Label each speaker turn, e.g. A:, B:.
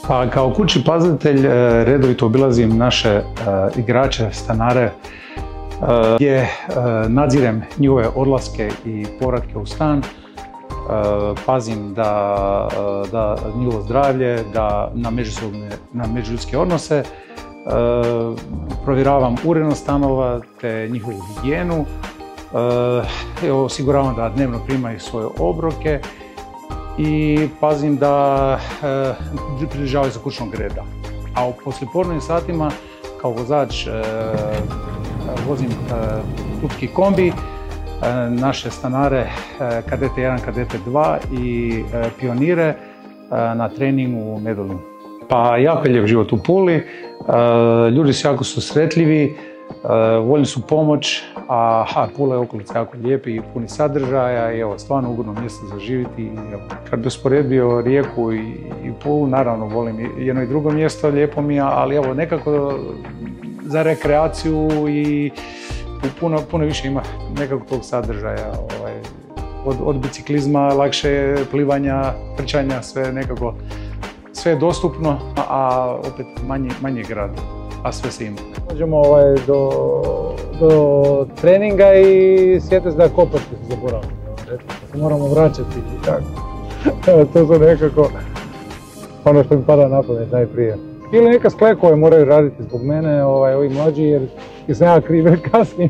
A: Pa kao kućni pazitelj redovito obilazim naše igrače, stanare, gdje nadzirem njihove odlaske i povratke u stan, pazim da njihovo zdravlje, da na međuljudske odnose, provjeravam urednost stanova te njihovu higijenu, osiguravam da dnevno primaju svoje obroke i pazim da pridržavaju se kućnog reda. A u poslijepodnevnim satima kao vozač vozim klupski kombi, naše stanare kadete 1, kadete 2 i pionire na treningu u Medulinu. Pa jako je lijep život u Puli, ljudi su jako susretljivi, voljni su pomoć, a Pula je okolica jako lijepi i puni sadržaja i evo, stvarno ugodno mjesto za živjeti. Kad bi usporedio Rijeku i Pulu, naravno volim jedno i drugo mjesto, lijepo mi je, ali evo nekako za rekreaciju i puno više ima nekako tog sadržaja. Od biciklizma, lakše plivanja, trčanja, sve nekako, sve je dostupno, a opet manje grad, a sve se ima.
B: Dođemo do treninga i sjete se da kopačke se zaboravimo. Se moramo vraćati i tako. To su nekako ono što mi pada na pamet najprije. Ili neka sklekove moraju raditi zbog mene, ovi mlađi, jer sam ja kriv kasnije.